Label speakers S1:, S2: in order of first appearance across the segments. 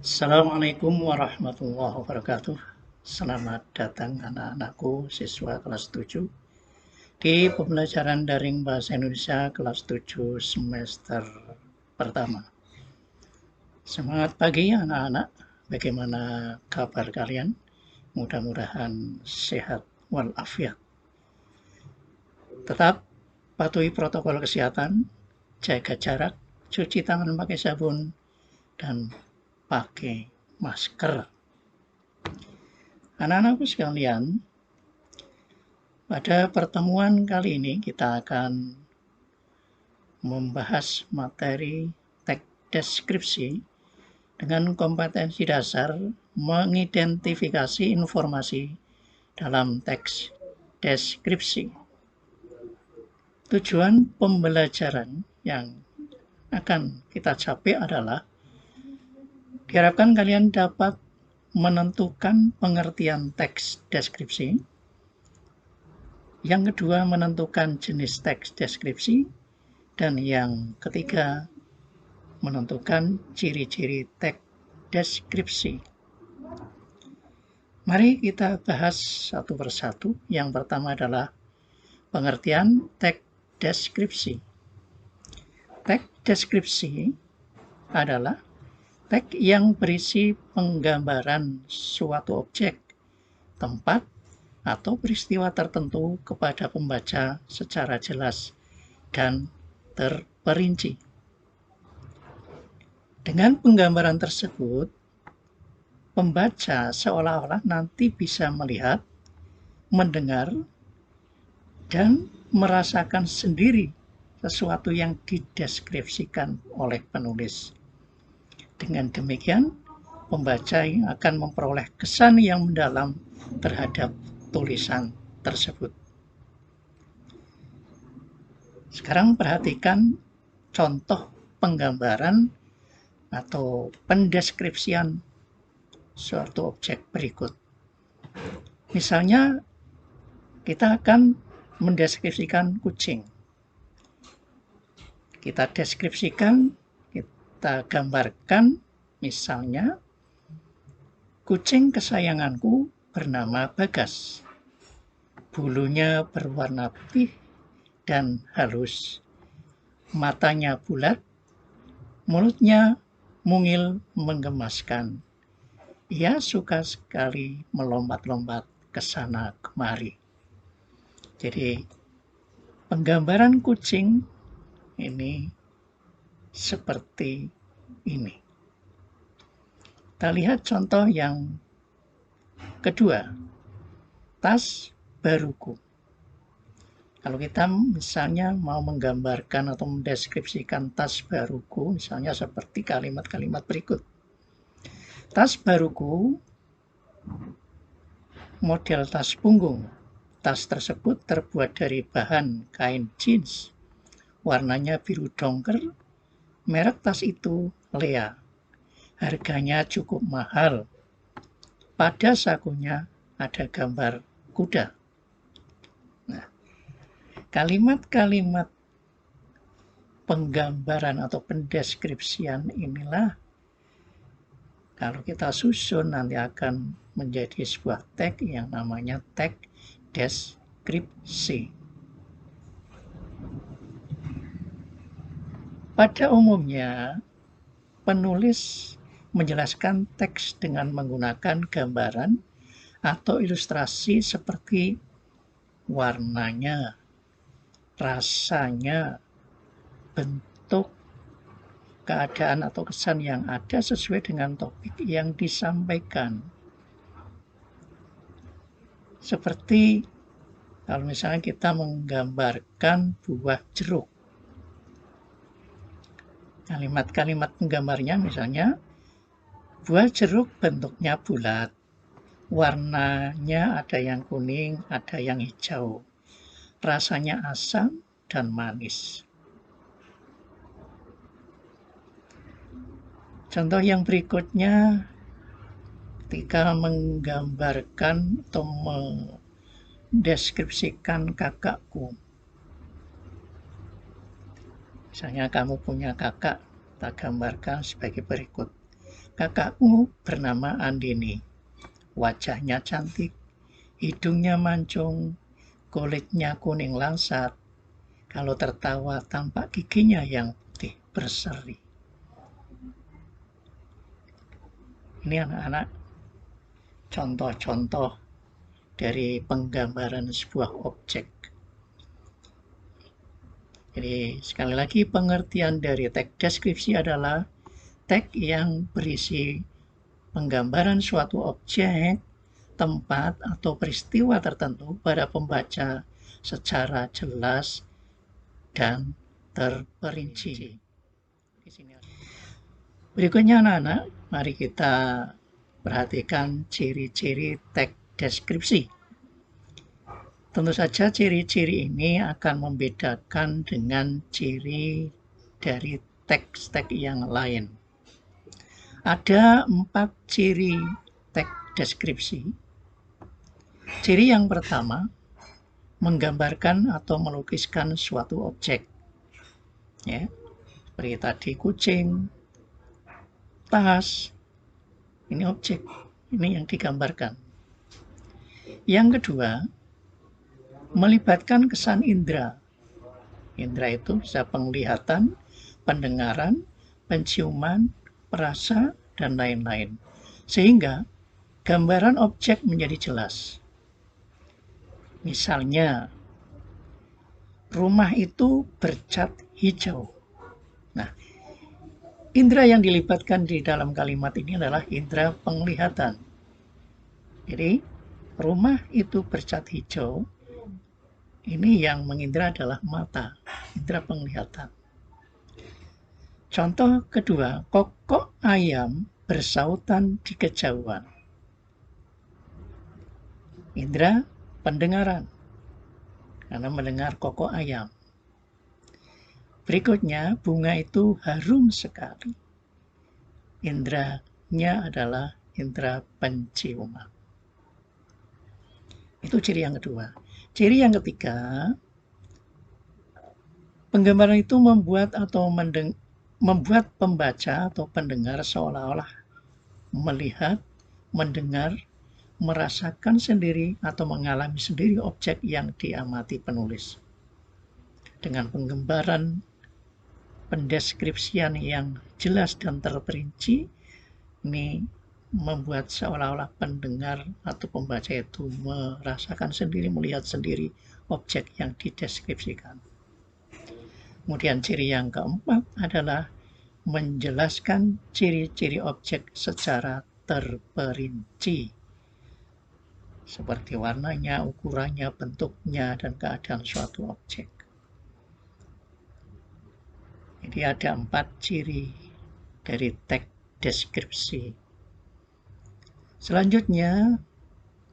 S1: Assalamualaikum warahmatullahi wabarakatuh. Selamat datang anak-anakku siswa kelas 7 di pembelajaran daring Bahasa Indonesia kelas 7 semester pertama. Semangat pagi anak-anak, bagaimana kabar kalian? Mudah-mudahan sehat walafiat. Tetap patuhi protokol kesehatan, jaga jarak, cuci tangan pakai sabun, dan pakai masker. Anak-anakku sekalian, pada pertemuan kali ini kita akan membahas materi teks deskripsi dengan kompetensi dasar mengidentifikasi informasi dalam teks deskripsi. Tujuan pembelajaran yang akan kita capai adalah diharapkan kalian dapat menentukan pengertian teks deskripsi. Yang kedua, menentukan jenis teks deskripsi. Dan yang ketiga, menentukan ciri-ciri teks deskripsi. Mari kita bahas satu persatu. Yang pertama adalah pengertian teks deskripsi. Teks deskripsi adalah teks yang berisi penggambaran suatu objek, tempat, atau peristiwa tertentu kepada pembaca secara jelas dan terperinci. Dengan penggambaran tersebut, pembaca seolah-olah nanti bisa melihat, mendengar, dan merasakan sendiri sesuatu yang dideskripsikan oleh penulis. Dengan demikian, pembaca akan memperoleh kesan yang mendalam terhadap tulisan tersebut. Sekarang perhatikan contoh penggambaran atau pendeskripsian suatu objek berikut. Misalnya, kita akan mendeskripsikan kucing. Kita deskripsikan, kita gambarkan, misalnya, kucing kesayanganku bernama Bagas. Bulunya berwarna putih dan halus. Matanya bulat, mulutnya mungil menggemaskan. Ia suka sekali melompat-lompat ke sana kemari. Jadi, penggambaran kucing ini seperti ini. Kita lihat contoh yang kedua, tas baruku. Kalau kita misalnya mau menggambarkan atau mendeskripsikan tas baruku, misalnya seperti kalimat-kalimat berikut. Tas baruku model tas punggung. Tas tersebut terbuat dari bahan kain jeans. Warnanya biru dongker. Merek tas itu Lea. Harganya cukup mahal. Pada sakunya ada gambar kuda. Nah, kalimat-kalimat penggambaran atau pendeskripsian inilah kalau kita susun nanti akan menjadi sebuah teks yang namanya teks deskripsi. Pada umumnya, penulis menjelaskan teks dengan menggunakan gambaran atau ilustrasi seperti warnanya, rasanya, bentuk, keadaan atau kesan yang ada sesuai dengan topik yang disampaikan. Seperti kalau misalnya kita menggambarkan buah jeruk. Kalimat-kalimat penggambarnya misalnya, buah jeruk bentuknya bulat, warnanya ada yang kuning, ada yang hijau, rasanya asam dan manis. Contoh yang berikutnya, ketika menggambarkan atau mendeskripsikan kakakku. Misalnya kamu punya kakak, kita gambarkan sebagai berikut. Kakakmu bernama Andini, wajahnya cantik, hidungnya mancung, kulitnya kuning langsat, kalau tertawa tampak giginya yang putih berseri. Ini anak-anak contoh-contoh dari penggambaran sebuah objek. Jadi sekali lagi pengertian dari teks deskripsi adalah teks yang berisi penggambaran suatu objek, tempat, atau peristiwa tertentu pada pembaca secara jelas dan terperinci. Berikutnya anak-anak, mari kita perhatikan ciri-ciri teks deskripsi. Tentu saja ciri-ciri ini akan membedakan dengan ciri dari teks-teks yang lain. Ada 4 ciri teks deskripsi. Ciri yang pertama, menggambarkan atau melukiskan suatu objek. Ya, seperti tadi kucing, tas, ini objek, ini yang digambarkan. Yang kedua, melibatkan kesan indera. Indera itu bisa penglihatan, pendengaran, penciuman, perasa, dan lain-lain. Sehingga gambaran objek menjadi jelas. Misalnya, rumah itu bercat hijau. Nah, indera yang dilibatkan di dalam kalimat ini adalah indera penglihatan. Jadi, rumah itu bercat hijau. Ini yang mengindra adalah mata, indera penglihatan. Contoh kedua, kokok ayam bersautan di kejauhan. Indera pendengaran, karena mendengar kokok ayam. Berikutnya, bunga itu harum sekali. Indranya adalah indera penciuman. Itu ciri yang kedua. Ciri yang ketiga, penggambaran itu membuat pembaca atau pendengar seolah-olah melihat, mendengar, merasakan sendiri atau mengalami sendiri objek yang diamati penulis. Dengan penggambaran pendeskripsian yang jelas dan terperinci, ini membuat seolah-olah pendengar atau pembaca itu merasakan sendiri, melihat sendiri objek yang dideskripsikan. Kemudian ciri yang keempat adalah menjelaskan ciri-ciri objek secara terperinci, seperti warnanya, ukurannya, bentuknya, dan keadaan suatu objek. Jadi ada 4 ciri dari teks deskripsi. Selanjutnya,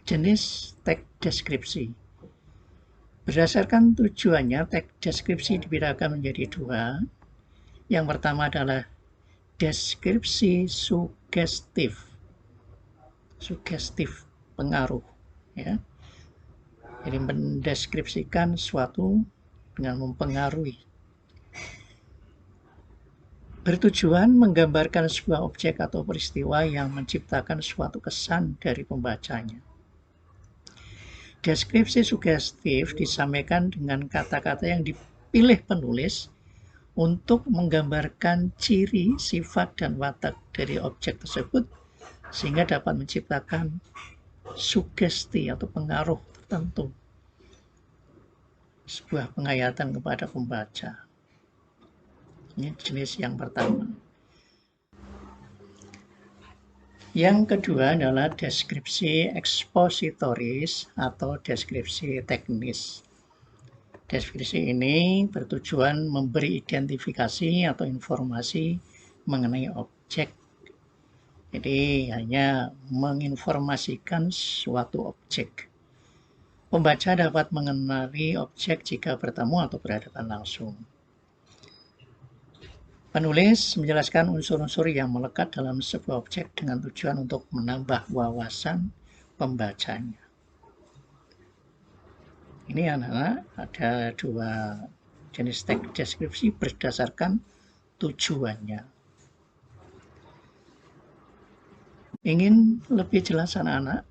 S1: jenis teks deskripsi. Berdasarkan tujuannya, teks deskripsi dibedakan menjadi 2. Yang pertama adalah deskripsi sugestif. Sugestif, pengaruh. Ya. Jadi mendeskripsikan sesuatu dengan mempengaruhi. Bertujuan menggambarkan sebuah objek atau peristiwa yang menciptakan suatu kesan dari pembacanya. Deskripsi sugestif disampaikan dengan kata-kata yang dipilih penulis untuk menggambarkan ciri, sifat, dan watak dari objek tersebut sehingga dapat menciptakan sugesti atau pengaruh tertentu, sebuah penghayatan kepada pembaca. Ini jenis yang pertama. Yang kedua adalah deskripsi ekspositoris atau deskripsi teknis. Deskripsi ini bertujuan memberi identifikasi atau informasi mengenai objek. Jadi hanya menginformasikan suatu objek. Pembaca dapat mengenali objek jika bertemu atau berhadapan langsung. Penulis menjelaskan unsur-unsur yang melekat dalam sebuah objek dengan tujuan untuk menambah wawasan pembacanya. Ini anak-anak ada 2 jenis teks deskripsi berdasarkan tujuannya. Ingin lebih jelas anak-anak?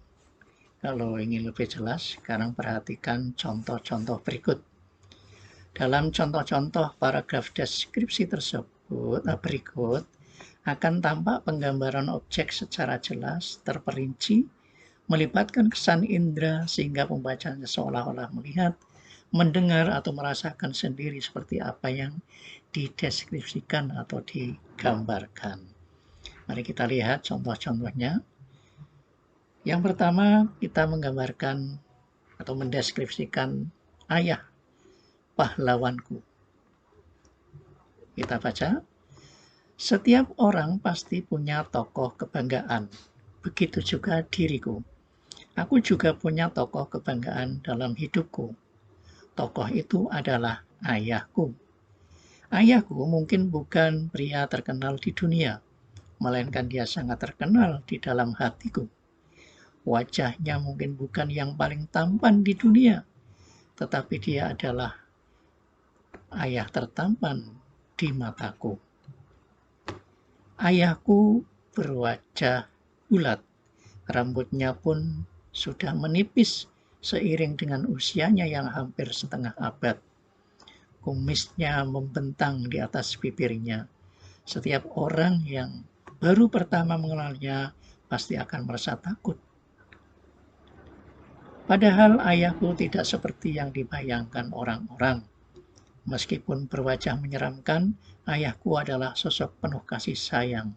S1: Kalau ingin lebih jelas, sekarang perhatikan contoh-contoh berikut. Dalam contoh-contoh paragraf deskripsi tersebut berikut akan tampak penggambaran objek secara jelas, terperinci, melibatkan kesan indera sehingga pembacanya seolah-olah melihat, mendengar atau merasakan sendiri seperti apa yang dideskripsikan atau digambarkan. Mari kita lihat contoh-contohnya. Yang pertama, kita menggambarkan atau mendeskripsikan ayah pahlawanku. Kita baca, setiap orang pasti punya tokoh kebanggaan. Begitu juga diriku. Aku juga punya tokoh kebanggaan dalam hidupku. Tokoh itu adalah ayahku. Ayahku mungkin bukan pria terkenal di dunia, melainkan dia sangat terkenal di dalam hatiku. Wajahnya mungkin bukan yang paling tampan di dunia, tetapi dia adalah ayah tertampan di mataku. Ayahku berwajah bulat, rambutnya pun sudah menipis seiring dengan usianya yang hampir setengah abad. Kumisnya membentang di atas bibirnya. Setiap orang yang baru pertama mengenalnya pasti akan merasa takut. Padahal ayahku tidak seperti yang dibayangkan orang-orang. Meskipun berwajah menyeramkan, ayahku adalah sosok penuh kasih sayang.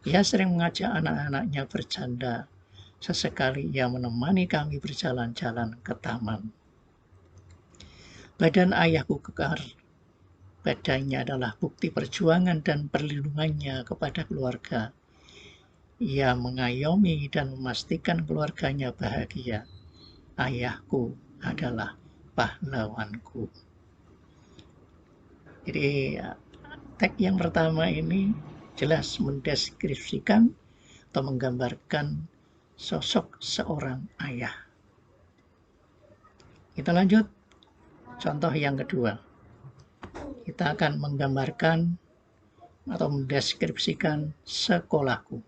S1: Ia sering mengajak anak-anaknya bercanda. Sesekali ia menemani kami berjalan-jalan ke taman. Badan ayahku kekar. Badannya adalah bukti perjuangan dan perlindungannya kepada keluarga. Ia mengayomi dan memastikan keluarganya bahagia. Ayahku adalah pahlawanku. Jadi teks yang pertama ini jelas mendeskripsikan atau menggambarkan sosok seorang ayah. Kita lanjut, contoh yang kedua. Kita akan menggambarkan atau mendeskripsikan sekolahku.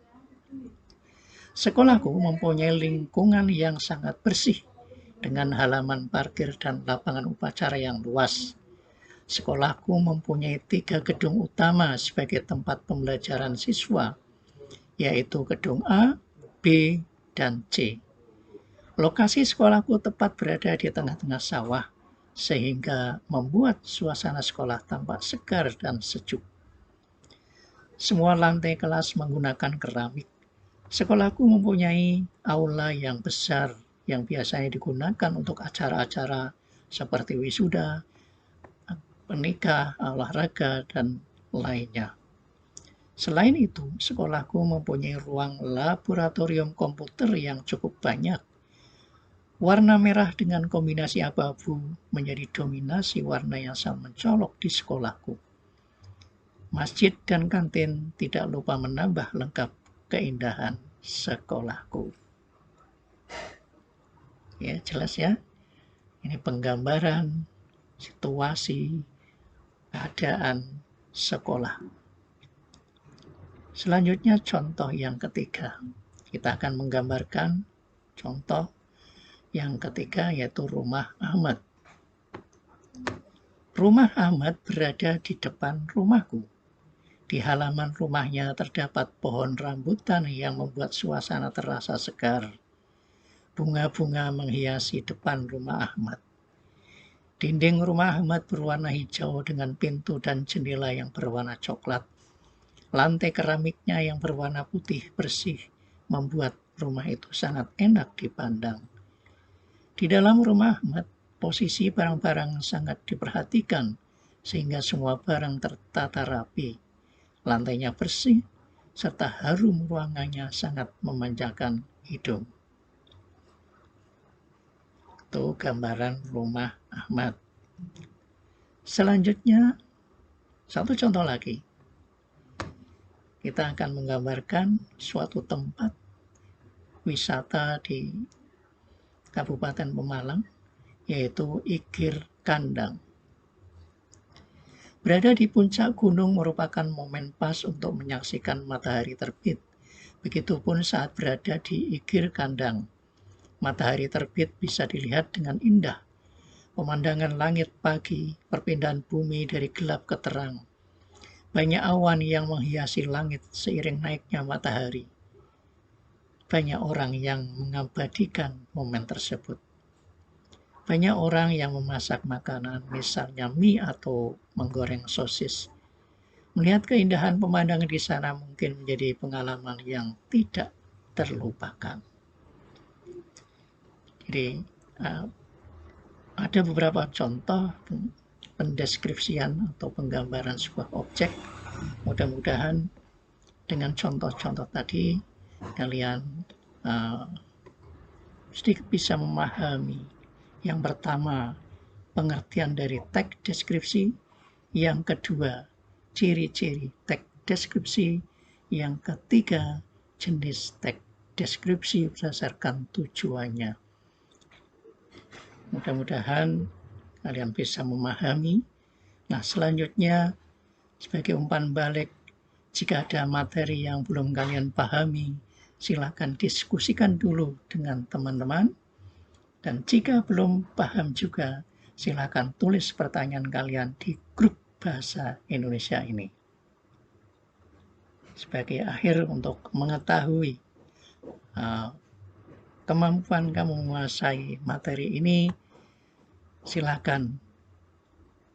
S1: Sekolahku mempunyai lingkungan yang sangat bersih dengan halaman parkir dan lapangan upacara yang luas. Sekolahku mempunyai 3 gedung utama sebagai tempat pembelajaran siswa, yaitu gedung A, B, dan C. Lokasi sekolahku tepat berada di tengah-tengah sawah, sehingga membuat suasana sekolah tampak segar dan sejuk. Semua lantai kelas menggunakan keramik. Sekolahku mempunyai aula yang besar yang biasanya digunakan untuk acara-acara seperti wisuda, pernikah, olahraga, dan lainnya. Selain itu, sekolahku mempunyai ruang laboratorium komputer yang cukup banyak. Warna merah dengan kombinasi abu-abu menjadi dominasi warna yang sangat mencolok di sekolahku. Masjid dan kantin tidak lupa menambah lengkap keindahan sekolahku. Ya, jelas ya. Ini penggambaran situasi keadaan sekolah. Selanjutnya contoh yang ketiga. Kita akan menggambarkan contoh yang ketiga yaitu rumah Ahmad. Rumah Ahmad berada di depan rumahku. Di halaman rumahnya terdapat pohon rambutan yang membuat suasana terasa segar. Bunga-bunga menghiasi depan rumah Ahmad. Dinding rumah Ahmad berwarna hijau dengan pintu dan jendela yang berwarna coklat. Lantai keramiknya yang berwarna putih bersih membuat rumah itu sangat enak dipandang. Di dalam rumah Ahmad, posisi barang-barang sangat diperhatikan sehingga semua barang tertata rapi. Lantainya bersih serta harum ruangannya sangat memanjakan hidung. Itu gambaran rumah Ahmad. Selanjutnya, satu contoh lagi. Kita akan menggambarkan suatu tempat wisata di Kabupaten Pemalang, yaitu Igir Kandang. Berada di puncak gunung merupakan momen pas untuk menyaksikan matahari terbit. Begitupun saat berada di Igir Kandang. Matahari terbit bisa dilihat dengan indah. Pemandangan langit pagi, perpindahan bumi dari gelap ke terang. Banyak awan yang menghiasi langit seiring naiknya matahari. Banyak orang yang mengabadikan momen tersebut. Banyak orang yang memasak makanan, misalnya mie atau menggoreng sosis. Melihat keindahan pemandangan di sana mungkin menjadi pengalaman yang tidak terlupakan. Jadi ada beberapa contoh pendeskripsian atau penggambaran sebuah objek. Mudah-mudahan dengan contoh-contoh tadi kalian sedikit bisa memahami. Yang pertama, pengertian dari teks deskripsi. Yang kedua, ciri-ciri teks deskripsi. Yang ketiga, jenis teks deskripsi berdasarkan tujuannya. Mudah-mudahan kalian bisa memahami. Nah, selanjutnya sebagai umpan balik, jika ada materi yang belum kalian pahami, silakan diskusikan dulu dengan teman-teman. Dan jika belum paham juga, silakan tulis pertanyaan kalian di grup Bahasa Indonesia ini. Sebagai akhir untuk mengetahui kemampuan kamu menguasai materi ini, silakan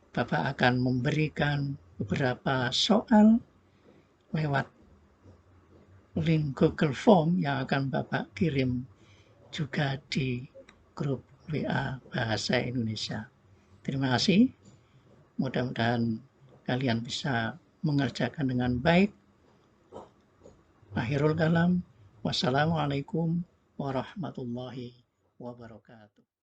S1: Bapak akan memberikan beberapa soal lewat link Google Form yang akan Bapak kirim juga di grup WA Bahasa Indonesia. Terima kasih. Mudah-mudahan kalian bisa mengerjakan dengan baik. Akhirul kalam. Wassalamualaikum warahmatullahi wabarakatuh.